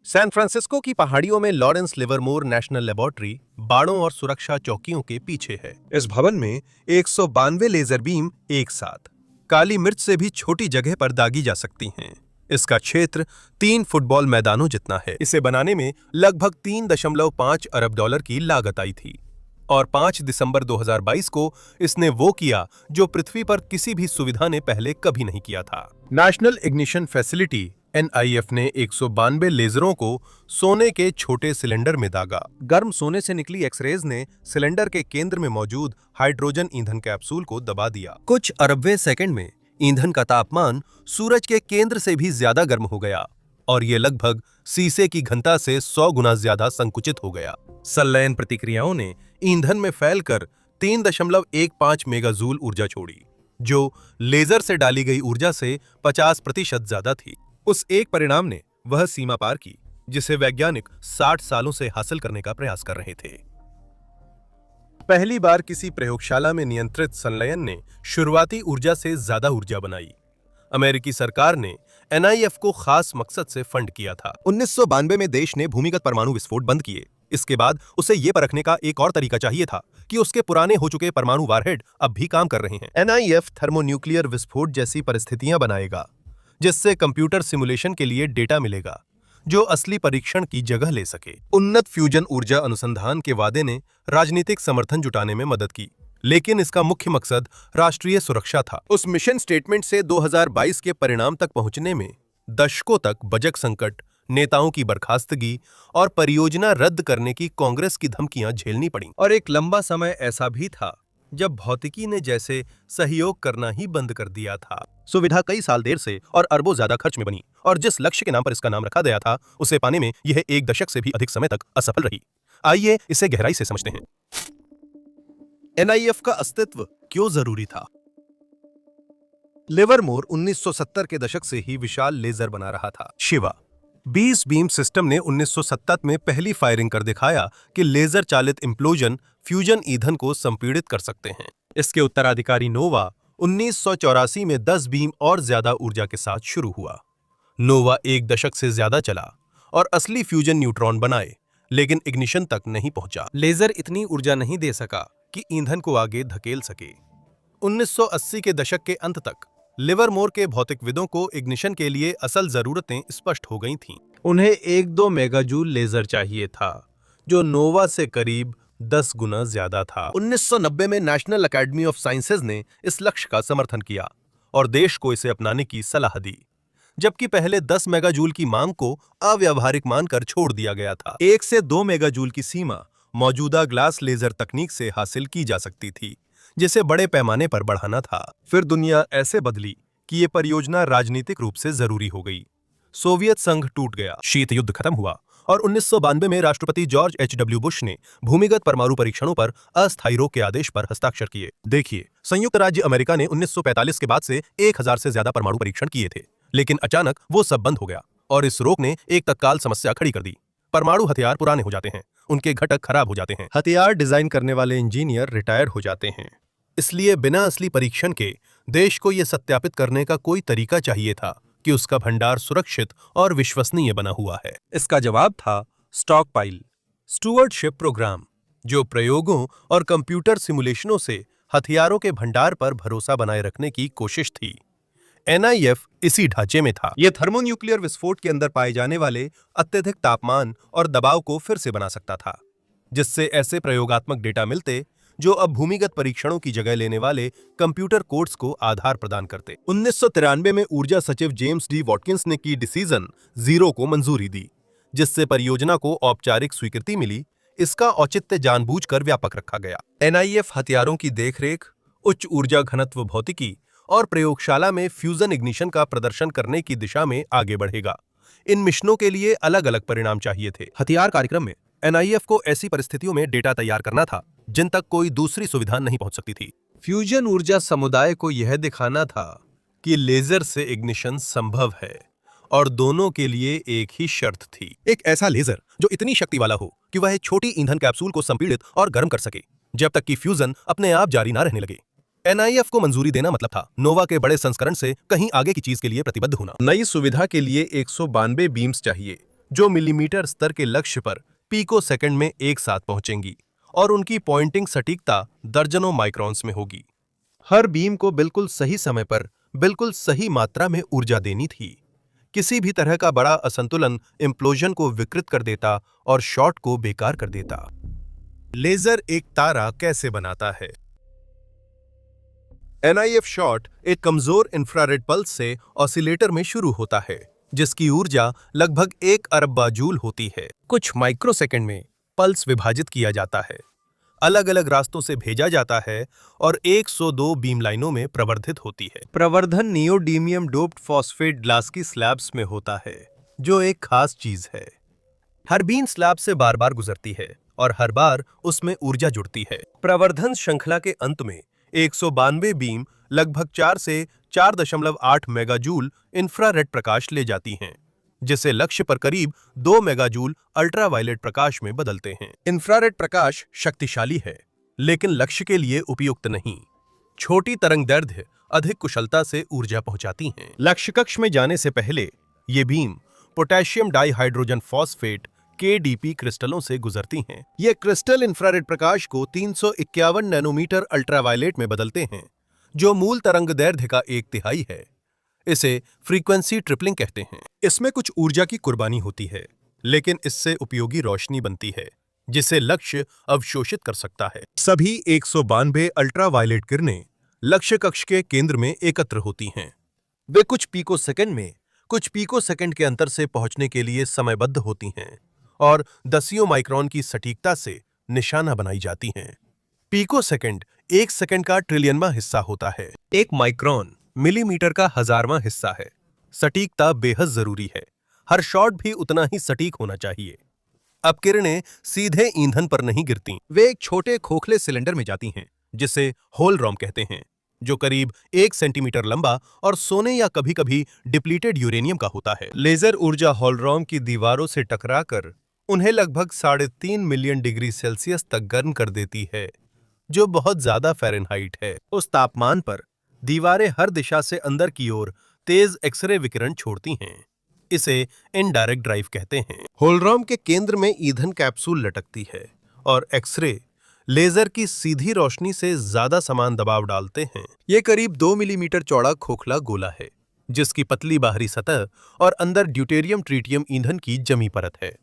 San Francisco की पहाड़ियों में लॉरेंस लिवरमोर नेशनल लेबोरेटरी बाड़ों और सुरक्षा चौकियों के पीछे है। इस भवन में 192 लेजर बीम एक साथ काली मिर्च से भी छोटी जगह पर दागी जा सकती हैं। इसका क्षेत्र 3 फुटबॉल मैदानों जितना है। इसे बनाने में लगभग 3.5 अरब डॉलर की लागत आई थी और 5 दिसंबर 2022 को इसने वो किया जो पृथ्वी पर किसी भी सुविधा ने पहले कभी नहीं किया था। नेशनल इग्निशन फैसिलिटी NIF ने 192 लेजरों को सोने के छोटे सिलेंडर में दागा। गर्म सोने से निकली एक्सरेज ने सिलेंडर के केंद्र में मौजूद हाइड्रोजन ईंधन कैप्सूल को दबा दिया। कुछ अरबवें सेकंड में ईंधन का तापमान सूरज के केंद्र से भी ज्यादा गर्म हो गया और ये लगभग शीशे की घनता से 100 गुना ज्यादा संकुचित हो गया। संलयन प्रतिक्रियाओं ने ईंधन में फैलकर 3.15 मेगाजूल ऊर्जा छोड़ी, जो लेजर से डाली गई ऊर्जा से 50% ज्यादा थी। उस एक परिणाम ने वह सीमा पार की जिसे वैज्ञानिक 60 सालों से हासिल करने का प्रयास कर रहे थे। पहली बार किसी प्रयोगशाला में नियंत्रित संलयन ने शुरुआती ऊर्जा से ज्यादा ऊर्जा बनाई। अमेरिकी सरकार ने NIF को खास मकसद से फंड किया था। 1992 में देश ने भूमिगत परमाणु विस्फोट बंद किए। इसके बाद उसे यह परखने का एक और तरीका चाहिए था कि उसके पुराने हो चुके परमाणु वारहेड अब भी काम कर रहे हैं। NIF थर्मोन्यूक्लियर विस्फोट जैसी परिस्थितियां बनाएगा जिससे कंप्यूटर सिमुलेशन के लिए डेटा मिलेगा जो असली परीक्षण की जगह ले सके। उन्नत फ्यूजन ऊर्जा अनुसंधान के वादे ने राजनीतिक समर्थन जुटाने में मदद की, लेकिन इसका मुख्य मकसद राष्ट्रीय सुरक्षा था। उस मिशन स्टेटमेंट से 2022 के परिणाम तक पहुंचने में दशकों तक बजट संकट, नेताओं की बर्खास्तगी और परियोजना रद्द करने की कांग्रेस की धमकियां झेलनी पड़ी। और एक लंबा समय ऐसा भी था जब भौतिकी ने जैसे सहयोग करना ही बंद कर दिया था। सुविधा कई साल देर से और अरबों ज्यादा खर्च में बनी और जिस लक्ष्य के नाम पर इसका नाम रखा गया था उसे पाने में यह एक दशक से भी अधिक समय तक असफल रही। आइए इसे गहराई से समझते हैं। NIF का अस्तित्व क्यों जरूरी था? लिवरमोर 1970 के दशक से ही विशाल लेजर बना रहा था। शिवा 20 बीम सिस्टम ने 1970 में पहली फायरिंग कर दिखाया कि लेजर चालित इम्प्लोजन फ्यूजन ईंधन को संपीड़ित कर सकते हैं। इसके उत्तराधिकारी नोवा 1984 में 10 बीम और ज्यादा ऊर्जा के साथ शुरू हुआ। नोवा एक दशक से ज्यादा चला और असली फ्यूजन न्यूट्रॉन बनाए, लेकिन इग्निशन तक नहीं पहुंचा। लेजर इतनी ऊर्जा नहीं दे सका कि ईंधन को आगे धकेल सके। 1980 के दशक के अंत तक लिवरमोर के भौतिकविदों को इग्निशन के लिए असल जरूरतें स्पष्ट हो गई थीं। उन्हें 1-2 मेगाजूल लेजर चाहिए था, जो नोवा से करीब 10 गुना ज्यादा था। 1990 में नेशनल एकेडमी ऑफ साइंसेज ने इस लक्ष्य का समर्थन किया और देश को इसे अपनाने की सलाह दी, जबकि पहले 10 मेगाजूल की मांग को अव्यावहारिक मानकर छोड़ दिया गया था। 1 से 2 मेगाजूल की सीमा मौजूदा ग्लास लेजर तकनीक से हासिल की जा सकती थी, जिसे बड़े पैमाने पर बढ़ाना था। फिर दुनिया ऐसे बदली कि ये परियोजना राजनीतिक रूप से जरूरी हो गई। सोवियत संघ टूट गया, शीत युद्ध खत्म हुआ और 1992 में राष्ट्रपति जॉर्ज H.W. बुश ने भूमिगत परमाणु परीक्षणों पर अस्थायी रोक के आदेश पर हस्ताक्षर किए। देखिए, संयुक्त राज्य अमेरिका ने 1945 के बाद से 1000 से ज्यादा परमाणु परीक्षण किए थे, लेकिन अचानक वो सब बंद हो गया और इस रोक ने एक तत्काल समस्या खड़ी कर दी। परमाणु हथियार पुराने हो जाते हैं, उनके घटक खराब हो जाते हैं, हथियार डिजाइन करने वाले इंजीनियर रिटायर हो जाते हैं। इसलिए बिना असली परीक्षण के देश को यह सत्यापित करने का कोई तरीका चाहिए था कि उसका भंडार सुरक्षित और विश्वसनीय बना हुआ है। इसका जवाब था स्टॉक पाइल स्टुअर्डशिप प्रोग्राम, जो प्रयोगों और कंप्यूटर सिमुलेशनों से हथियारों के भंडार पर भरोसा बनाए रखने की कोशिश थी। NIF इसी ढांचे में था। यह थर्मोन्यूक्लियर विस्फोट के अंदर पाए जाने वाले अत्यधिक तापमान और दबाव को फिर से बना सकता था, जिससे ऐसे प्रयोगात्मक डेटा मिलते जो अब भूमिगत परीक्षणों की जगह लेने वाले कंप्यूटर कोड्स को आधार प्रदान करते। 1993 में ऊर्जा सचिव जेम्स डी वॉटकिंस ने की डिसीजन 0 को मंजूरी दी, जिससे परियोजना को औपचारिक स्वीकृति मिली। इसका औचित्य जानबूझकर व्यापक रखा गया। NIF हथियारों की देखरेख, उच्च ऊर्जा घनत्व भौतिकी और प्रयोगशाला में फ्यूजन इग्निशन का प्रदर्शन करने की दिशा में आगे बढ़ेगा। इन मिशनों के लिए अलग अलग परिणाम चाहिए थे। हथियार कार्यक्रम में NIF को ऐसी परिस्थितियों में डेटा तैयार करना था जिन तक कोई दूसरी सुविधा नहीं पहुंच सकती थी। फ्यूजन ऊर्जा समुदाय को यह दिखाना था कि लेजर से इग्निशन संभव है और दोनों के लिए एक ही शर्त थी, एक ऐसा लेजर जो इतनी शक्ति वाला हो कि वह एक छोटी ईंधन कैप्सूल को संपीड़ित और गर्म कर सके जब तक कि फ्यूजन अपने आप जारी ना रहने लगे। NIF को मंजूरी देना मतलब था नोवा के बड़े संस्करण से कहीं आगे की चीज के लिए प्रतिबद्ध होना। नई सुविधा के लिए 192 बीम्स चाहिए, जो मिलीमीटर स्तर के लक्ष्य पर पीको सेकंड में एक साथ पहुंचेंगी और उनकी पॉइंटिंग सटीकता दर्जनों माइक्रॉन्स में होगी। हर बीम को बिल्कुल सही समय पर बिल्कुल सही मात्रा में ऊर्जा देनी थी। किसी भी तरह का बड़ा असंतुलन इम्प्लोजन को विकृत कर देता और शॉट को बेकार कर देता। लेजर एक तारा कैसे बनाता है? NIF शॉट एक कमजोर इंफ्रारेड पल्स से ऑसिलेटर में शुरू होता है, जिसकी ऊर्जा लगभग 1 अरब जूल होती है। कुछ माइक्रोसेकंड में पल्स विभाजित किया जाता है, अलग अलग रास्तों से भेजा जाता है और 102 बीम लाइनों में प्रवर्धित होती है। प्रवर्धन नियोडीमियम डोप्ड फॉस्फेट ग्लास की स्लैब्स में होता है, जो एक खास चीज है। हर बीम स्लैब से बार बार गुजरती है और हर बार उसमें ऊर्जा जुड़ती है। प्रवर्धन श्रृंखला के अंत में 192 बीम लगभग 4 से 4.8 मेगाजूल इंफ्रारेड प्रकाश ले जाती हैं, जिसे लक्ष्य पर करीब 2 मेगाजूल अल्ट्रावायलेट प्रकाश में बदलते हैं। इंफ्रारेड प्रकाश शक्तिशाली है, लेकिन लक्ष्य के लिए उपयुक्त नहीं। छोटी तरंगदैर्घ्य अधिक कुशलता से ऊर्जा पहुंचाती हैं। लक्ष्य कक्ष में जाने से पहले ये beam potassium dihydrogen phosphate KDP क्रिस्टलों से गुजरती हैं। ये क्रिस्टल इंफ्रारेड प्रकाश को 351 नैनोमीटर अल्ट्रावायलेट में बदलते हैं, जो मूल तरंगदैर्घ्य का 1/3 है। इसे फ्रीक्वेंसी ट्रिपलिंग कहते हैं। इसमें कुछ ऊर्जा की कुर्बानी होती है, लेकिन इससे उपयोगी रोशनी बनती है, जिसे लक्ष्य अवशोषित कर सकता है। सभी 192 अल्ट्रावायलेट किरणें लक्ष्य कक्ष के केंद्र में एकत्र होती हैं। वे कुछ पिको सेकंड के अंतर से पहुंचने के लिए समयबद्ध होती हैं और दसियों माइक्रोन की सटीकता से निशाना बनाई जाती हैं। पीको सेकंड 1 सेकंड का ट्रिलियनवां हिस्सा होता है। 1 माइक्रोन मिलीमीटर का 1000वां हिस्सा है। सटीकता बेहद जरूरी है। हर शॉट भी उतना ही सटीक होना चाहिए। अब किरणें सीधे ईंधन पर नहीं गिरती, वे एक छोटे खोखले सिलेंडर में जाती हैं, जिसे होलरॉम कहते हैं, जो करीब 1 सेंटीमीटर लंबा और सोने या कभी-कभी डिप्लीटेड यूरेनियम का होता है। लेजर ऊर्जा होलरॉम की दीवारों से टकराकर उन्हें लगभग 3.5 मिलियन डिग्री सेल्सियस तक गर्म कर देती है, जो बहुत ज्यादा फ़ारेनहाइट है। उस तापमान पर दीवारें हर दिशा से अंदर की ओर तेज एक्सरे विकिरण छोड़ती हैं। इसे इनडायरेक्ट ड्राइव कहते हैं। होलरॉम के केंद्र में ईंधन कैप्सूल लटकती है और एक्सरे लेजर की सीधी रोशनी से ज्यादा समान दबाव डालते हैं। यह करीब 2 मिलीमीटर चौड़ा खोखला गोला है, जिसकी पतली बाहरी सतह और अंदर ड्यूटेरियम ट्रिटियम ईंधन की जमी परत है।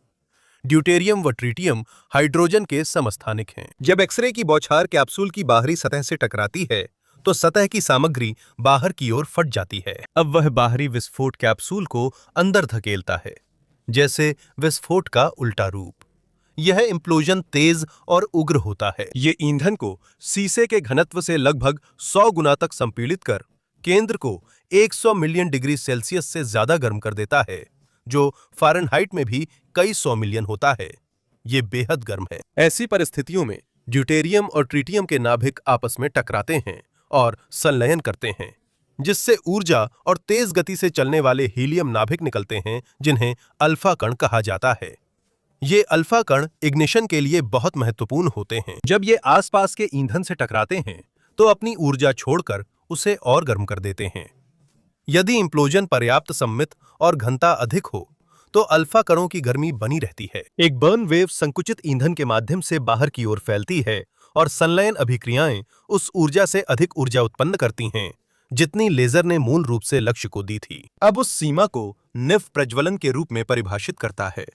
ड्यूटेरियम व ट्रिटियम हाइड्रोजन के समस्थानिक हैं। जब एक्सरे की बौछार कैप्सूल की बाहरी सतह से टकराती है, तो सतह की सामग्री बाहर की ओर फट जाती है। अब वह बाहरी विस्फोट कैप्सूल को अंदर धकेलता है, जैसे विस्फोट का उल्टा रूप। यह इम्प्लोजन तेज और उग्र होता है। ये ईंधन को शीशे के घनत्व से लगभग 100 गुना तक संपीड़ित कर केंद्र को 100 मिलियन डिग्री सेल्सियस से ज्यादा गर्म कर देता है, जो फ़ारेनहाइट में भी कई 100 मिलियन होता है। ये बेहद गर्म है। ऐसी परिस्थितियों में ड्यूटेरियम और ट्रिटियम के नाभिक आपस में टकराते हैं और संलयन करते हैं, जिससे ऊर्जा और तेज गति से चलने वाले हीलियम नाभिक निकलते हैं, जिन्हें अल्फा कण कहा जाता है। ये अल्फा कण इग्निशन के लिए बहुत महत्वपूर्ण होते हैं। जब ये आसपास के ईंधन से टकराते हैं, तो अपनी ऊर्जा छोड़कर उसे और गर्म कर देते हैं। यदि इम्प्लोजन पर्याप्त सममित और घनता अधिक हो, तो अल्फा कणों की गर्मी बनी रहती है। एक बर्न वेव संकुचित ईंधन के माध्यम से बाहर की ओर फैलती है और संलयन अभिक्रियाएं उस ऊर्जा से अधिक ऊर्जा उत्पन्न करती हैं, जितनी लेजर ने मूल रूप से लक्ष्य को दी थी। अब उस सीमा को निफ प्रज्वलन के रूप में परिभाषित करता है।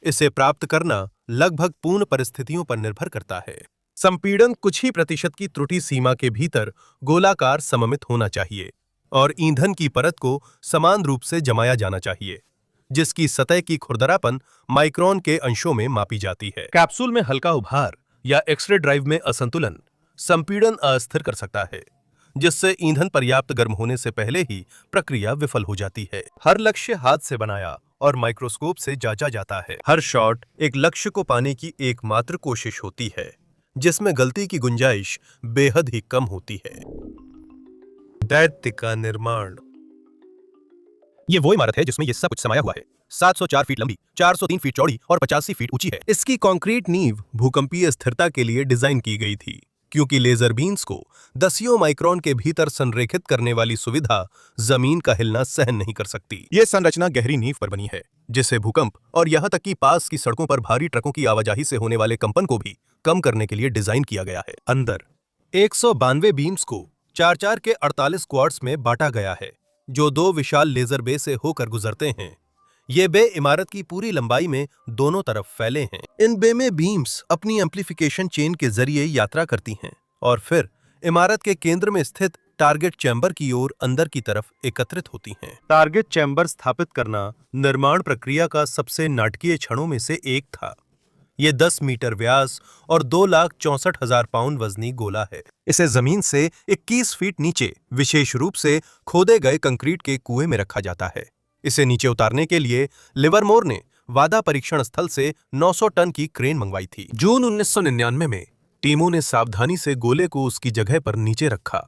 इसे प्राप्त करना लगभग पूर्ण परिस्थितियों पर निर्भर करता है। संपीड़न कुछ ही प्रतिशत की त्रुटि सीमा के भीतर गोलाकार सममित होना चाहिए और ईंधन की परत को समान रूप से जमाया जाना चाहिए, जिसकी सतह की खुरदरापन माइक्रोन के अंशों में मापी जाती है। कैप्सूल में हल्का उभार या एक्सरे ड्राइव में असंतुलन संपीड़न अस्थिर कर सकता है, जिससे ईंधन पर्याप्त गर्म होने से पहले ही प्रक्रिया विफल हो जाती है। हर लक्ष्य हाथ से बनाया और माइक्रोस्कोप से जांचा जाता है। हर शॉट एक लक्ष्य को पाने की एकमात्र कोशिश होती है, जिसमें गलती की गुंजाइश बेहद ही कम होती है। दैत्य का निर्माण। ये वो इमारत है जिसमें ये सब कुछ समाया हुआ है। 704 फीट लंबी, 403 फीट चौड़ी और 85 फीट ऊंची है। इसकी कंक्रीट नींव भूकंपीय स्थिरता के लिए डिजाइन की गई थी। क्योंकि लेजर बीम्स को दसियों माइक्रोन के भीतर संरेखित करने वाली सुविधा जमीन का हिलना सहन नहीं कर सकती। ये संरचना गहरी नींव पर बनी है, जिससे भूकंप और यहां तक कि पास की सड़कों पर भारी ट्रकों की आवाजाही से होने वाले कंपन को भी कम करने के लिए डिजाइन किया गया है। अंदर 192 बीम्स को 4-4 के 48 क्वार्ट्स में बांटा गया है, जो 2 विशाल लेजर बे से होकर गुजरते हैं। ये बे इमारत की पूरी लंबाई में दोनों तरफ फैले हैं। इन बे में बीम्स अपनी एम्प्लीफिकेशन चेन के जरिए यात्रा करती हैं और फिर इमारत के केंद्र में स्थित टारगेट चैम्बर की ओर अंदर की तरफ एकत्रित होती हैं। टारगेट चैम्बर स्थापित करना निर्माण प्रक्रिया का सबसे नाटकीय क्षणों में से एक था। ये 10 मीटर व्यास और 2,64,000 पाउंड वजनी गोला है। इसे जमीन से 21 फीट नीचे विशेष रूप से खोदे गए कंक्रीट के कुएं में रखा जाता है। इसे नीचे उतारने के लिए लिवरमोर ने वादा परीक्षण स्थल से 900 टन की क्रेन मंगवाई थी। जून 1999 में टीमों ने सावधानी से गोले को उसकी जगह पर नीचे रखा,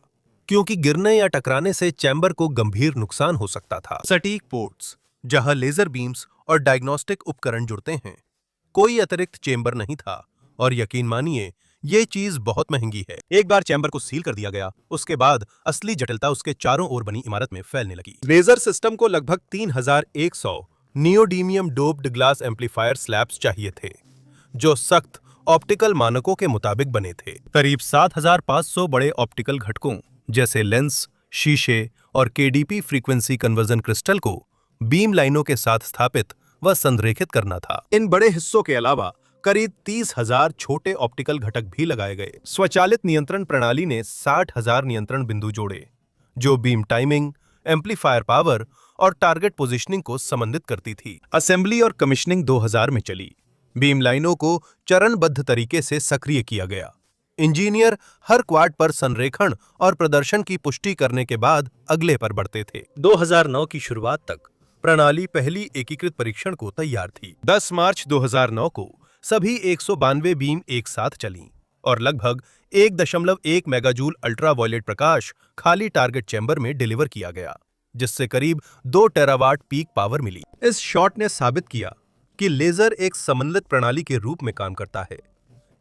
क्योंकि गिरने या टकराने से चैम्बर को गंभीर नुकसान हो सकता था। सटीक पोर्ट्स, जहां लेजर बीम्स और डायग्नोस्टिक उपकरण जुड़ते हैं, कोई अतिरिक्त चेंबर नहीं था और यकीन मानिए ये चीज बहुत महंगी है। एक बार चैम्बर को सील कर दिया गया, उसके बाद असली जटिलता उसके चारों ओर बनी इमारत में फैलने लगी। लेजर सिस्टम को लगभग 3100 neodymium doped glass amplifier slabs चाहिए थे, जो सख्त ऑप्टिकल मानकों के मुताबिक बने थे। करीब 7500 बड़े ऑप्टिकल घटकों जैसे लेंस, शीशे और केडीपी फ्रीक्वेंसी कन्वर्जन क्रिस्टल को बीम लाइनों के साथ स्थापित व संरेखित करना था। इन बड़े हिस्सों के अलावा करीब 30,000 छोटे ऑप्टिकल घटक भी लगाए गए। स्वचालित नियंत्रण प्रणाली ने 60,000 नियंत्रण बिंदु जोड़े, जो बीम टाइमिंग, एम्पलीफायर पावर और टारगेट पोजीशनिंग को समन्वित करती थी। असेंबली और कमीशनिंग 2000 में चली। बीम लाइनों को चरणबद्ध तरीके से सक्रिय किया गया। इंजीनियर हर क्वार्ट पर संरेखण और प्रदर्शन की पुष्टि करने के बाद अगले पर बढ़ते थे। 2009 की शुरुआत तक प्रणाली पहली एकीकृत परीक्षण को तैयार थी। 10 मार्च 2009 को सभी 192 बीम एक साथ चलीं और लगभग 1.1 मेगाजूल अल्ट्रावायलेट प्रकाश खाली टारगेट चैम्बर में डिलीवर किया गया, जिससे करीब 2 टेरावाट पीक पावर मिली। इस शॉट ने साबित किया कि लेजर एक समन्वित प्रणाली के रूप में काम करता है।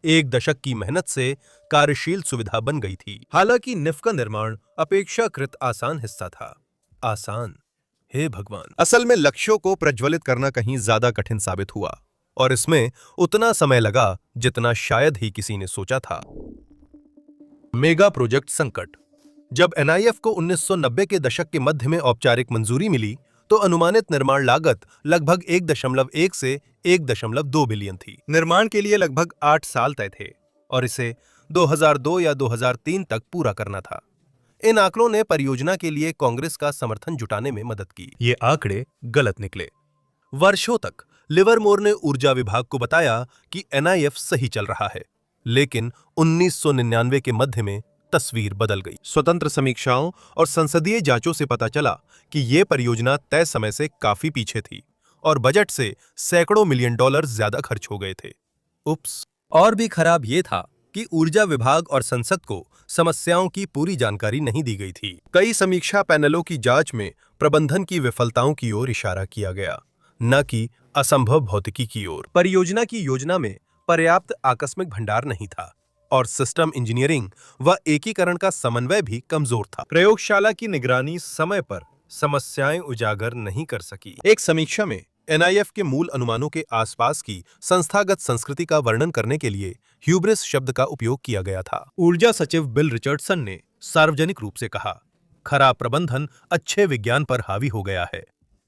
एक दशक की मेहनत से कार्यशील सुविधा बन गई थी। हालांकि निफ का निर्माण अपेक्षाकृत आसान हिस्सा था। आसान, हे भगवान! असल में लक्ष्यों को प्रज्वलित करना कहीं ज्यादा कठिन साबित हुआ और इसमें उतना समय लगा जितना शायद ही किसी ने सोचा था। मेगा प्रोजेक्ट संकट। जब एनआईएफ को 1990 के दशक के मध्य में औपचारिक मंजूरी मिली, तो अनुमानित निर्माण लागत लगभग 1.1 से 1.2 बिलियन थी। निर्माण के लिए लगभग 8 साल तय थे और इसे 2002 या 2003 तक पूरा करना था। इन आंकड़ों ने परियोजना के लिए कांग्रेस का समर्थन जुटाने में मदद की। ये आंकड़े गलत निकले। वर्षों तक लिवरमोर ने ऊर्जा विभाग को बताया कि एनआईएफ सही चल रहा है, लेकिन 1999 के मध्य में तस्वीर बदल गई। स्वतंत्र समीक्षाओं और संसदीय जांचों से पता चला कि यह परियोजना तय समय से काफी पीछे थी और बजट से सैकड़ों मिलियन डॉलर ज्यादा खर्च हो गए थे। उप्स! और भी खराब यह था कि ऊर्जा विभाग और संसद को समस्याओं की पूरी जानकारी नहीं दी गई थी। कई समीक्षा पैनलों की जांच में प्रबंधन की विफलताओं की ओर इशारा किया गया, न कि असंभव भौतिकी की ओर। परियोजना की योजना में पर्याप्त आकस्मिक भंडार नहीं था और सिस्टम इंजीनियरिंग व एकीकरण का समन्वय भी कमजोर था। प्रयोगशाला की निगरानी समय पर समस्याएं उजागर नहीं कर सकी। एक समीक्षा में एनआईएफ के मूल अनुमानों के आसपास की संस्थागत संस्कृति का वर्णन करने के लिए ह्यूब्रिस शब्द का उपयोग किया गया था। ऊर्जा सचिव बिल रिचर्डसन ने सार्वजनिक रूप से कहा, खराब प्रबंधन अच्छे विज्ञान पर हावी हो गया है।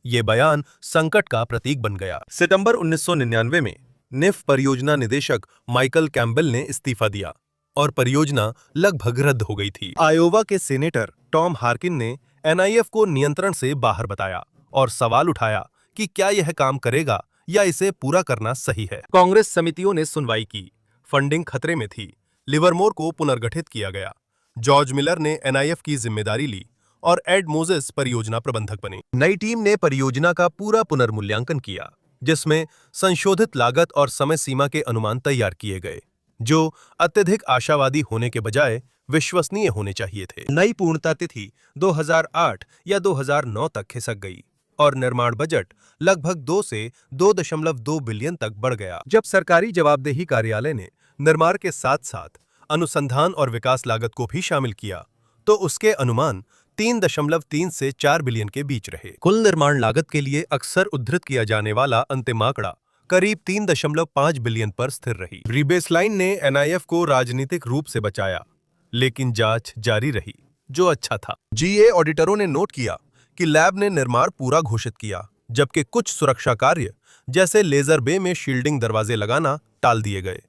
ये बयान संकट का प्रतीक बन गया। सितंबर 1999 में निफ परियोजना निदेशक माइकल कैम्बेल ने इस्तीफा दिया और परियोजना लगभग रद्द हो गई थी। आयोवा के सेनेटर टॉम हार्किन ने एनआईएफ को नियंत्रण से बाहर बताया और सवाल उठाया कि क्या यह काम करेगा या इसे पूरा करना सही है। कांग्रेस समितियों ने सुनवाई की। फंडिंग खतरे में थी। लिवरमोर को पुनर्गठित किया गया। जॉर्ज मिलर ने एनआईएफ की जिम्मेदारी ली और एड मोजेस परियोजना प्रबंधक बने। नई टीम ने परियोजना का पूरा पुनर्मूल्यांकन किया, जिसमें संशोधित लागत और समय सीमा के अनुमान तैयार किए गए, जो अत्यधिक आशावादी होने के बजाय विश्वसनीय होने चाहिए थे। नई पूर्णता तिथि 2008 या 2009 तक खिसक गई और निर्माण बजट लगभग 2 से 2.2 बिलियन तक बढ़ गया। जब सरकारी जवाबदेही कार्यालय ने निर्माण के साथ साथ अनुसंधान और विकास लागत को भी शामिल किया तो उसके अनुमान 3.3 से 4 बिलियन के बीच रहे। कुल निर्माण लागत के लिए अक्सर उद्धृत किया जाने वाला अंतिम आंकड़ा करीब 3.5 बिलियन पर स्थिर रही। रीबेसलाइन ने एनआईएफ को राजनीतिक रूप से बचाया, लेकिन जांच जारी रही, जो अच्छा था। जीए ऑडिटरों ने नोट किया कि लैब ने निर्माण पूरा घोषित किया, जबकि कुछ सुरक्षा कार्य जैसे लेजर बे में शील्डिंग दरवाजे लगाना टाल दिए गए,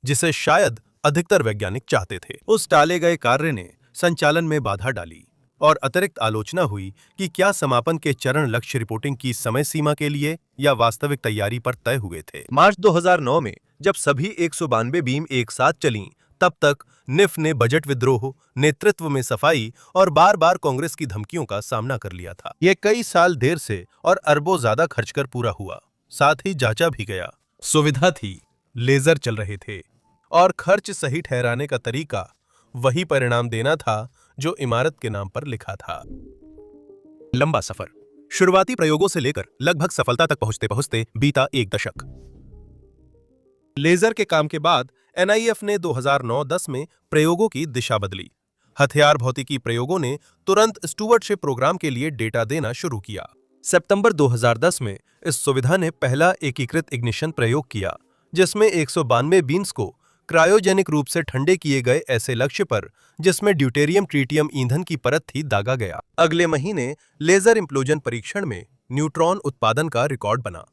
जिसे शायद अधिकतर वैज्ञानिक चाहते थे। उस टाले गए कार्य ने संचालन में बाधा डाली और अतिरिक्त आलोचना हुई कि क्या समापन के चरण लक्ष्य रिपोर्टिंग की समय सीमा के लिए या वास्तविक तैयारी पर तय हुए थे। मार्च 2009 में जब सभी 192 बीम एक साथ चलीं, तब तक निफ ने बजट विद्रोह, नेतृत्व में सफाई और बार-बार कांग्रेस की धमकियों का सामना कर लिया था। यह कई साल देर से और अरबों ज्यादा खर्च कर पूरा हुआ, साथ ही जांचा भी गया। सुविधा थी, लेजर चल रहे थे और खर्च सही ठहराने का तरीका वही परिणाम देना था जो इमारत के नाम पर लिखा था। लंबा सफर, शुरुआती प्रयोगों से लेकर लगभग सफलता तक पहुंचते पहुंचते बीता एक दशक। लेजर के काम के बाद एनआईएफ ने 2009-10 में प्रयोगों की दिशा बदली। हथियार भौतिकी प्रयोगों ने तुरंत स्टुवर्टशिप प्रोग्राम के लिए डेटा देना शुरू किया। सितंबर 2010 में इस सुविधा ने पहला एकीकृत इग्निशन प्रयोग किया, जिसमें 192 बीन्स को क्रायोजेनिक रूप से ठंडे किए गए ऐसे लक्ष्य पर जिसमें ड्यूटेरियम ट्रीटियम ईंधन की परत थी दागा गया। अगले महीने लेजर इम्प्लोजन परीक्षण में न्यूट्रॉन उत्पादन का रिकॉर्ड बना,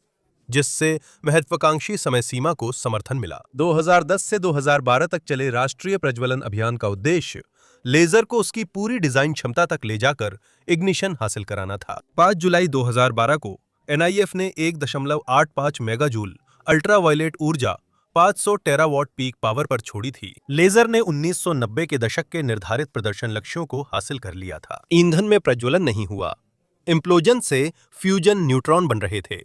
जिससे महत्वाकांक्षी समय सीमा को समर्थन मिला। 2010 से 2012 तक चले राष्ट्रीय प्रज्वलन अभियान का उद्देश्य लेजर को उसकी पूरी डिजाइन क्षमता तक ले जाकर इग्निशन हासिल कराना था। 5 जुलाई 2012 को एनआईएफ ने 1.85 मेगाजूल अल्ट्रावायलेट ऊर्जा 500 टेरावाट पीक पावर पर छोड़ी थी। लेजर ने 1990 के दशक के निर्धारित प्रदर्शन लक्ष्यों को हासिल कर लिया था। ईंधन में प्रज्वलन नहीं हुआ, इम्प्लोजन से फ्यूजन न्यूट्रॉन बन रहे थे,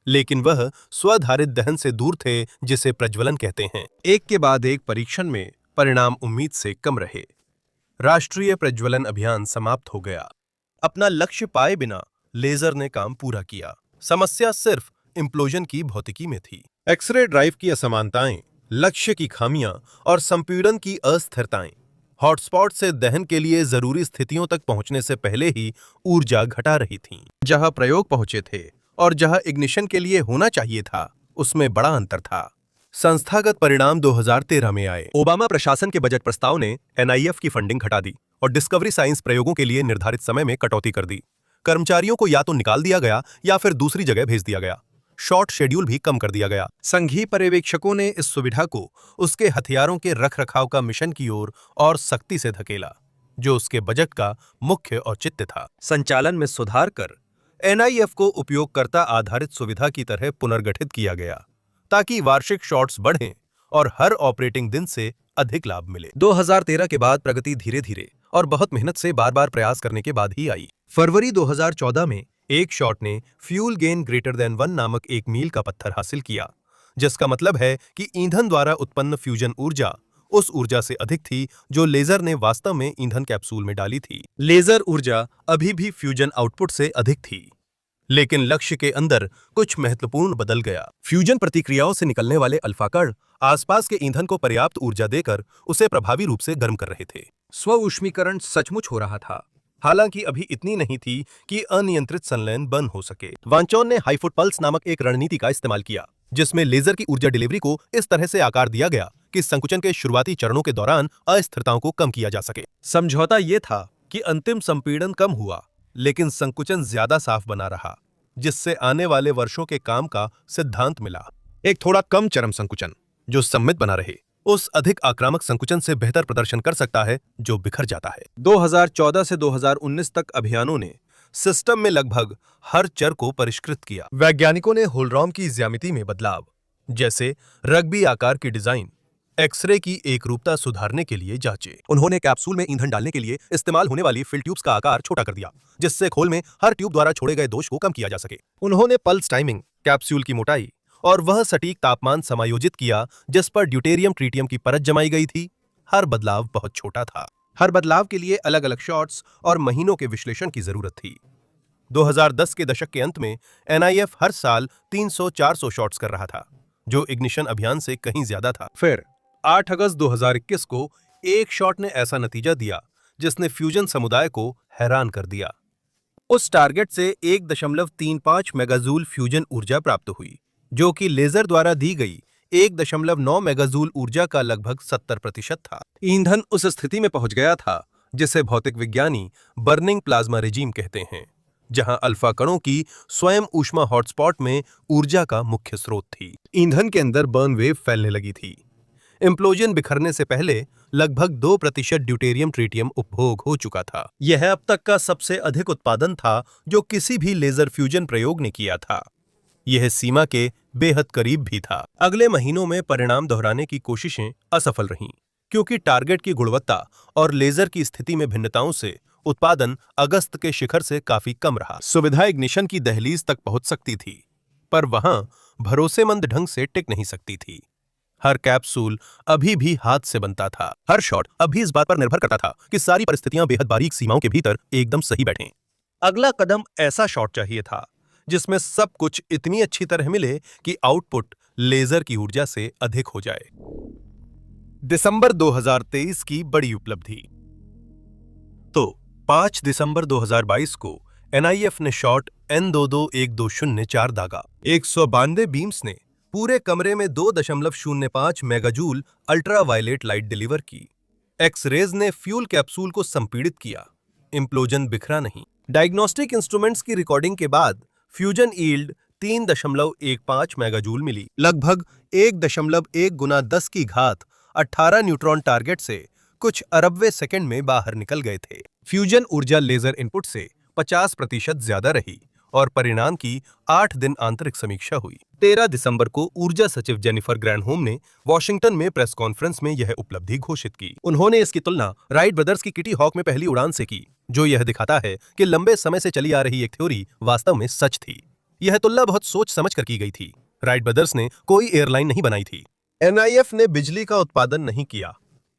लेकिन वह स्वधारित दहन से दूर थे, जिसे प्रज्वलन कहते हैं। एक के बाद एक परीक्षण में परिणाम उम्मीद से कम रहे। राष्ट्रीय प्रज्वलन अभियान समाप्त हो गया। अपना लक्ष्य पाए बिना लेजर ने काम पूरा किया। समस्या सिर्फ इम्प्लोजन की भौतिकी में थी। एक्सरे ड्राइव की असमानताएं, लक्ष्य की खामियां और संपीड़न की अस्थिरताएं हॉटस्पॉट से दहन के लिए जरूरी स्थितियों तक पहुंचने से पहले ही ऊर्जा घटा रही थीं। जहां प्रयोग पहुंचे थे और जहां इग्निशन के लिए होना चाहिए था, उसमें बड़ा अंतर था। संस्थागत परिणाम 2013 में आए। ओबामा प्रशासन के बजट प्रस्ताव ने एनआईएफ की फंडिंग घटा दी और डिस्कवरी साइंस प्रयोगों के लिए निर्धारित समय में कटौती कर दी। कर्मचारियों को या तो निकाल दिया गया या फिर दूसरी जगह भेज दिया गया। शॉर्ट शेड्यूल भी कम कर दिया गया। संघीय पर्यवेक्षकों ने इस सुविधा को उसके हथियारों के रखरखाव का मिशन की ओर और सख्ती से धकेला, जो उसके बजट का मुख्य औचित्य था। संचालन में सुधार कर एनआईएफ को उपयोगकर्ता आधारित सुविधा की तरह पुनर्गठित किया गया, ताकि वार्षिक शॉट्स बढ़ें और हर ऑपरेटिंग दिन से अधिक लाभ मिले। 2013 के बाद प्रगति धीरे धीरे और बहुत मेहनत से बार-बार प्रयास करने के बाद ही आई। फरवरी 2014 में एक शॉट ने फ्यूल गेन ग्रेटर देन 1 नामक एक मील का पत्थर हासिल किया, जिसका मतलब है कि ईंधन द्वारा उत्पन्न फ्यूजन ऊर्जा उस ऊर्जा से अधिक थी जो लेजर ने वास्तव में ईंधन कैप्सूल में डाली थी। लेजर ऊर्जा अभी भी फ्यूजन आउटपुट से अधिक थी, लेकिन लक्ष्य के अंदर कुछ महत्वपूर्ण बदल गया। फ्यूजन प्रतिक्रियाओं से निकलने वाले अल्फा कण आसपास के ईंधन को पर्याप्त ऊर्जा देकर उसे प्रभावी रूप से गर्म कर रहे थे। स्वऊष्मीकरण सचमुच हो रहा था, हालांकि अभी इतनी नहीं थी कि अनियंत्रित संलयन बंद हो सके। वांचोन ने हाई फुट पल्स नामक एक रणनीति का इस्तेमाल किया, जिसमें लेजर की ऊर्जा डिलीवरी को इस तरह से आकार दिया गया कि संकुचन के शुरुआती चरणों के दौरान अस्थिरताओं को कम किया जा सके। समझौता ये था कि अंतिम संपीड़न कम हुआ, लेकिन संकुचन ज्यादा साफ बना रहा, जिससे आने वाले वर्षों के काम का सिद्धांत मिला। एक थोड़ा कम चरम संकुचन जो सममित बना रहे, उस अधिक आक्रामक संकुचन से बेहतर प्रदर्शन कर सकता है जो बिखर जाता है। 2014 से 2019 तक अभियानों ने सिस्टम में लगभग हर चर को परिष्कृत किया। वैज्ञानिकों ने होलरॉम की ज्यामिति में बदलाव, जैसे रग्बी आकार की डिजाइन, एक्सरे की एकरूपता सुधारने के लिए जांचे। उन्होंने कैप्सूल में ईंधन डालने के लिए इस्तेमाल होने वाली फिल ट्यूब्स का आकार छोटा कर दिया, जिससे खोल में हर ट्यूब द्वारा छोड़े गए दोष को कम किया जा सके। उन्होंने पल्स टाइमिंग, कैप्सूल की मोटाई और वह सटीक तापमान समायोजित किया जिस पर ड्यूटेरियम ट्रीटियम की परत जमाई गई थी। हर बदलाव बहुत छोटा था। हर बदलाव के लिए अलग अलग शॉट्स और महीनों के विश्लेषण की जरूरत थी। 2010 के दशक के अंत में एनआईएफ हर साल 300-400 शॉट्स कर रहा था, जो इग्निशन अभियान से कहीं ज्यादा था। फिर 8 अगस्त 2021 को एक शॉट ने ऐसा नतीजा दिया जिसने फ्यूजन समुदाय को हैरान कर दिया। उस टारगेट से 1.35 मेगाजूल फ्यूजन ऊर्जा प्राप्त हुई, जो कि लेजर द्वारा दी गई 1.9 मेगाजूल ऊर्जा का लगभग 70% था। ईंधन उस स्थिति में पहुंच गया था जिसे भौतिक विज्ञानी बर्निंग प्लाज्मा रिजीम कहते हैं, जहां अल्फा कणों की स्वयं ऊष्मा हॉटस्पॉट में ऊर्जा का मुख्य स्रोत थी। ईंधन के अंदर बर्न वेव फैलने लगी थी। इम्प्लोजन बिखरने से पहले लगभग 2% ड्यूटेरियम ट्रिटियम उपभोग हो चुका था। यह अब तक का सबसे अधिक उत्पादन था जो किसी भी लेजर फ्यूजन प्रयोग ने किया था। यह सीमा के बेहद करीब भी था। अगले महीनों में परिणाम दोहराने की कोशिशें असफल रहीं, क्योंकि टारगेट की गुणवत्ता और लेजर की स्थिति में भिन्नताओं से उत्पादन अगस्त के शिखर से काफी कम रहा। सुविधा इग्निशन की दहलीज तक पहुंच सकती थी, पर वहां भरोसेमंद ढंग से टिक नहीं सकती थी। हर कैप्सूल अभी भी हाथ से बनता था। हर शॉट अभी इस बात पर निर्भर करता था कि सारी परिस्थितियां बेहद बारीक सीमाओं के भीतर एकदम सही बैठें। अगला कदम ऐसा शॉट चाहिए था जिसमें सब कुछ इतनी अच्छी तरह मिले कि आउटपुट लेजर की ऊर्जा से अधिक हो जाए। दिसंबर 2023 की बड़ी उपलब्धि। तो 5 दिसंबर 2022 को एनआईएफ ने शॉट N22120 दागा। 192 बीम्स ने पूरे कमरे में 2.05 मेगाजूल अल्ट्रावायलेट लाइट डिलीवर की। एक्स-रेज ने फ्यूल कैप्सूल को संपीड़ित किया। इम्प्लोजन बिखरा नहीं। डायग्नोस्टिक इंस्ट्रूमेंट्स की रिकॉर्डिंग के बाद फ्यूजन यील्ड 3.15 मेगाजूल मिली। लगभग 1.1 गुना 10 की घात 18 न्यूट्रॉन टारगेट से कुछ अरबवें सेकंड में बाहर निकल गए थे। फ्यूजन ऊर्जा लेजर इनपुट से 50% ज्यादा रही और परिणाम की 8 दिन आंतरिक समीक्षा हुई। 13 दिसंबर को ऊर्जा सचिव जेनिफर ग्रैनहोम ने वॉशिंगटन में प्रेस कॉन्फ्रेंस में यह उपलब्धि घोषित की। उन्होंने इसकी तुलना राइट ब्रदर्स की किटी हॉक में पहली उड़ान से की, जो यह दिखाता है कि लंबे समय से चली आ रही एक थ्योरी वास्तव में सच थी। यह तुलना बहुत सोच समझ कर की गई थी। राइट ब्रदर्स ने कोई एयरलाइन नहीं बनाई थी। एनआईएफ ने बिजली का उत्पादन नहीं किया।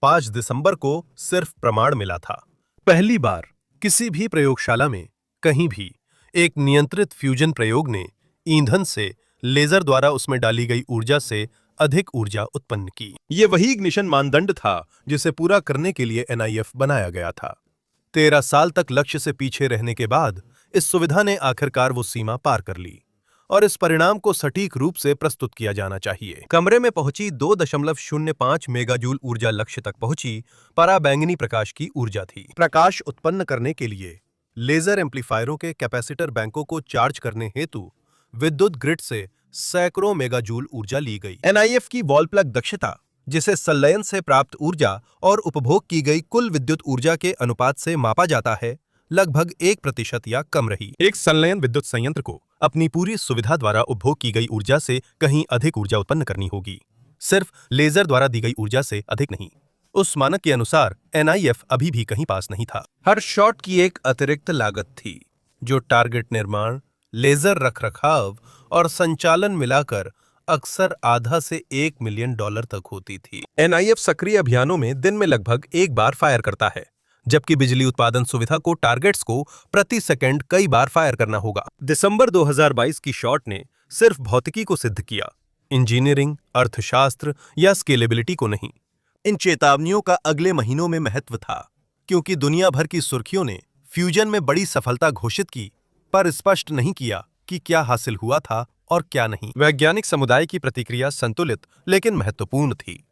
5 दिसंबर को सिर्फ प्रमाण मिला था। पहली बार किसी भी प्रयोगशाला में कहीं भी एक नियंत्रित फ्यूजन प्रयोग ने ईंधन से लेजर द्वारा उसमें डाली गई ऊर्जा से अधिक ऊर्जा उत्पन्न की। यह वही इग्निशन मानदंड था जिसे पूरा करने के लिए एनआईएफ बनाया गया था। 13 साल तक लक्ष्य से पीछे रहने के बाद इस सुविधा ने आखिरकार वो सीमा पार कर ली और इस परिणाम को सटीक रूप से प्रस्तुत किया जाना चाहिए। कमरे में पहुंची 2.05 मेगाजूल ऊर्जा लक्ष्य तक पहुंची पराबैंगनी प्रकाश की ऊर्जा थी। प्रकाश उत्पन्न करने के लिए लेजर एम्पलीफायरों के कैपेसिटर बैंकों को चार्ज करने हेतु विद्युत ग्रिड से सैकड़ों मेगाजूल ऊर्जा ली गई। एनआईएफ की वॉल प्लग दक्षता, जिसे संलयन से प्राप्त ऊर्जा और उपभोग की गई कुल विद्युत ऊर्जा के अनुपात से मापा जाता है, लगभग 1% या कम रही। एक संलयन विद्युत संयंत्र को अपनी पूरी सुविधा द्वारा उपभोग की गई ऊर्जा से कहीं अधिक ऊर्जा उत्पन्न करनी होगी, सिर्फ लेजर द्वारा दी गई ऊर्जा से अधिक नहीं। उस मानक के अनुसार एनआईएफ अभी भी कहीं पास नहीं था। हर शॉट की एक अतिरिक्त लागत थी, जो टारगेट निर्माण, लेजर रखरखाव और संचालन मिलाकर अक्सर आधा से $1 मिलियन तक होती थी। एनआईएफ सक्रिय अभियानों में दिन में लगभग एक बार फायर करता है, जबकि बिजली उत्पादन सुविधा को टारगेट्स को प्रति सेकंड कई बार फायर करना होगा। दिसंबर 2022 की शॉट ने सिर्फ भौतिकी को सिद्ध किया, इंजीनियरिंग, अर्थशास्त्र या स्केलेबिलिटी को नहीं। इन चेतावनियों का अगले महीनों में महत्व था, क्योंकि दुनिया भर की सुर्खियों ने फ्यूजन में बड़ी सफलता घोषित की, पर स्पष्ट नहीं किया कि क्या हासिल हुआ था और क्या नहीं। वैज्ञानिक समुदाय की प्रतिक्रिया संतुलित लेकिन महत्वपूर्ण थी।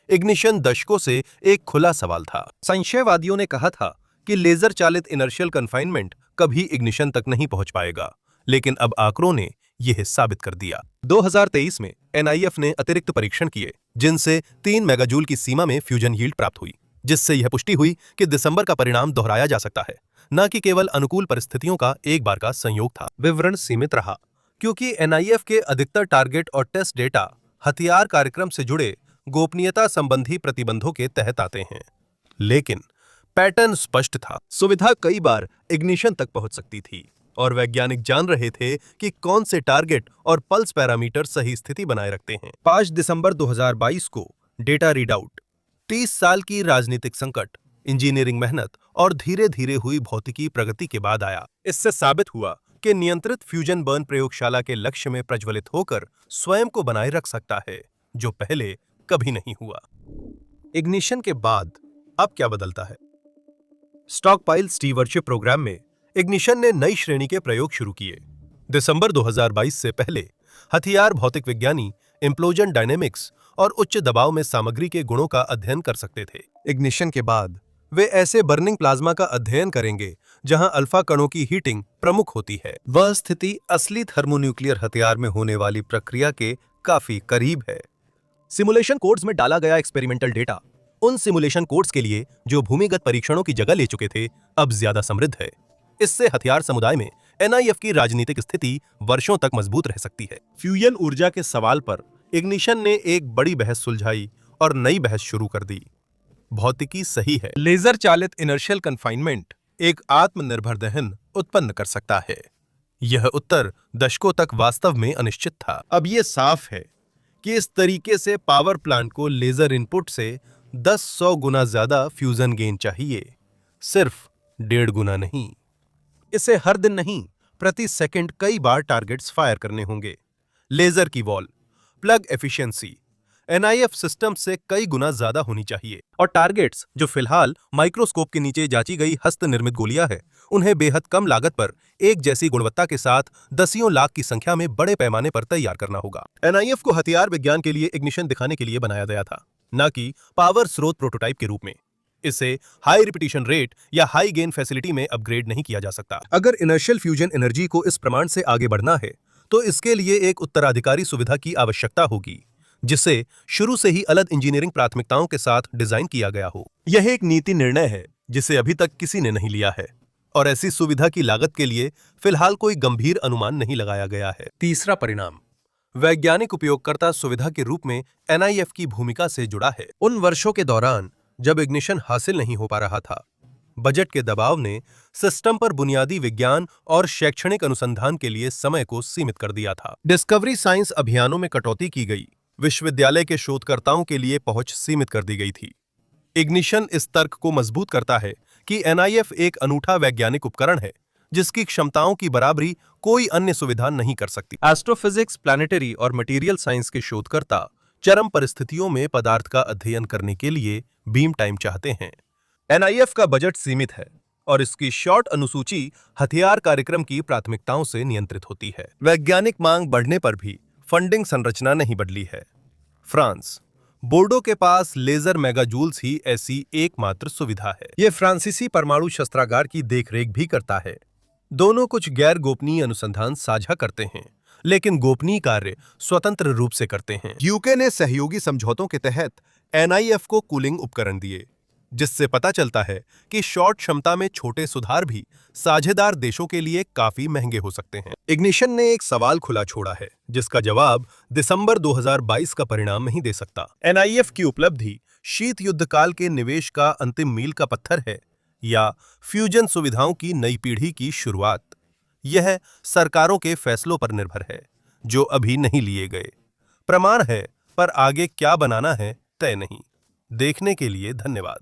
इग्निशन दशकों से एक खुला सवाल था। संशयवादियों ने कहा था कि लेजर चालित इनर्शियल कन्फाइनमेंट कभी इग्निशन तक नहीं पहुंच पाएगा, लेकिन अब आंकड़ों ने यह साबित कर दिया। 2023 में एनआईएफ ने अतिरिक्त परीक्षण किए, जिनसे 3 मेगाजूल की सीमा में फ्यूजन यील्ड प्राप्त हुई, जिससे यह पुष्टि हुई कि दिसंबर का परिणाम दोहराया जा सकता है, न कि केवल अनुकूल परिस्थितियों का एक बार का संयोग था। विवरण सीमित रहा, क्योंकि एनआईएफ के अधिकतर टारगेट और टेस्ट डेटा हथियार कार्यक्रम से जुड़े गोपनीयता संबंधी प्रतिबंधों के तहत आते हैं। लेकिन पैटर्न स्पष्ट था। सुविधा कई बार इग्निशन तक पहुंच सकती थी और वैज्ञानिक जान रहे थे कि कौन से टारगेट और पल्स पैरामीटर सही स्थिति बनाए रखते हैं। 5 दिसंबर 2022 को डेटा रीडआउट। 30 साल की राजनीतिक संकट, इंजीनियरिंग मेहनत और धीरे धीरे हुई भौतिकी प्रगति के बाद आया। इससे साबित हुआ कि नियंत्रित फ्यूजन बर्न प्रयोगशाला के लक्ष्य में प्रज्वलित होकर स्वयं को बनाए रख सकता है, जो पहले कभी नहीं हुआ। इग्निशन के बाद अब क्या बदलता है? स्टॉकपाइल स्टीवरशिप प्रोग्राम में इग्निशन ने नई श्रेणी के प्रयोग शुरू किए। दिसंबर 2022 से पहले हथियार भौतिक विज्ञानी इम्प्लोजन डायनेमिक्स और उच्च दबाव में सामग्री के गुणों का अध्ययन कर सकते थे। इग्निशन के बाद वे ऐसे बर्निंग प्लाज्मा का अध्ययन करेंगे जहां अल्फा कणों की हीटिंग प्रमुख होती है। वह स्थिति असली थर्मोन्यूक्लियर हथियार में होने वाली प्रक्रिया के काफी करीब है। सिमुलेशन कोड्स में डाला गया एक्सपेरिमेंटल डेटा उन सिमुलेशन कोड्स के लिए जो भूमिगत परीक्षणों की जगह ले चुके थे, अब ज्यादा समृद्ध है। इससे हथियार समुदाय में एनआईएफ की राजनीतिक स्थिति वर्षों तक मजबूत रह सकती है। फ्यूजन ऊर्जा के सवाल पर इग्निशन ने एक बड़ी बहस सुलझाई और नई बहस शुरू कर दी। भौतिकी सही है, लेजर चालित इनर्शियल कन्फाइनमेंट एक आत्मनिर्भर दहन उत्पन्न कर सकता है। यह उत्तर दशकों तक वास्तव में अनिश्चित था। अब यह साफ है कि इस तरीके से पावर प्लांट को लेजर इनपुट से 10-100 गुना ज्यादा फ्यूजन गेन चाहिए, सिर्फ 1.5 गुना नहीं। इसे हर दिन नहीं, प्रति सेकंड कई बार टारगेट्स फायर करने होंगे। लेजर की wall plug efficiency NIF system से कई गुना ज्यादा होनी चाहिए और टारगेट्स जो फिलहाल माइक्रोस्कोप के नीचे जांची गई हस्त निर्मित गोलियां हैं, उन्हें बेहद कम लागत पर एक जैसी गुणवत्ता के साथ दसियों लाख की संख्या में बड़े पैमाने पर तैयार करना होगा। एनआईएफ को हथियार विज्ञान के लिए इग्निशन दिखाने के लिए बनाया गया था, न कि पावर स्रोत प्रोटोटाइप के रूप में। इसे हाई रिपीटिशन रेट या हाई गेन फैसिलिटी में अपग्रेड नहीं किया जा सकता। अगर इनर्शियल फ्यूजन एनर्जी को इस प्रमाण से आगे बढ़ना है तो इसके लिए एक उत्तराधिकारी सुविधा की आवश्यकता होगी, जिसे शुरू से ही अलग इंजीनियरिंग प्राथमिकताओं के साथ डिजाइन किया गया हो। यह एक नीति निर्णय है जिसे अभी तक किसी ने नहीं लिया है और ऐसी सुविधा की लागत के लिए फिलहाल कोई गंभीर अनुमान नहीं लगाया गया है। तीसरा परिणाम वैज्ञानिक उपयोगकर्ता सुविधा के रूप में एनआईएफ की भूमिका से जुड़ा है। उन वर्षों के दौरान जब इग्निशन हासिल नहीं हो पा रहा था, बजट के दबाव ने सिस्टम पर बुनियादी विज्ञान और शैक्षणिक अनुसंधान के लिए समय को सीमित कर दिया था। डिस्कवरी साइंस अभियानों में कटौती की गई, विश्वविद्यालय के शोधकर्ताओं के लिए पहुंच सीमित कर दी गई थी। इग्निशन इस तर्क को मजबूत करता है कि एनआईएफ एक अनूठा वैज्ञानिक उपकरण है जिसकी क्षमताओं की बराबरी कोई अन्य सुविधा नहीं कर सकती। एस्ट्रोफिजिक्स, प्लैनेटरी और मटेरियल साइंस के शोधकर्ता चरम परिस्थितियों में पदार्थ का अध्ययन करने के लिए बीम टाइम चाहते हैं। एनआईएफ का बजट सीमित है और इसकी शॉर्ट अनुसूची हथियार कार्यक्रम की प्राथमिकताओं से नियंत्रित होती है। वैज्ञानिक मांग बढ़ने पर भी फंडिंग संरचना नहीं बदली है। फ्रांस, बोर्डो के पास लेजर मेगाजूल्स ही ऐसी एकमात्र सुविधा है। यह फ्रांसीसी परमाणु शस्त्रागार की देखरेख भी करता है। दोनों कुछ गैर गोपनीय अनुसंधान साझा करते हैं, लेकिन गोपनीय कार्य स्वतंत्र रूप से करते हैं। यूके ने सहयोगी समझौतों के तहत एनआईएफ को कूलिंग उपकरण दिए, जिससे पता चलता है कि शॉर्ट क्षमता में छोटे सुधार भी साझेदार देशों के लिए काफी महंगे हो सकते हैं। इग्निशन ने एक सवाल खुला छोड़ा है जिसका जवाब दिसंबर 2022 का परिणाम नहीं दे सकता। एनआईएफ की उपलब्धि शीत युद्ध काल के निवेश का अंतिम मील का पत्थर है या फ्यूजन सुविधाओं की नई पीढ़ी की शुरुआत। यह सरकारों के फैसलों पर निर्भर है जो अभी नहीं लिए गए। प्रमाण है, पर आगे क्या बनाना है तय नहीं। देखने के लिए धन्यवाद।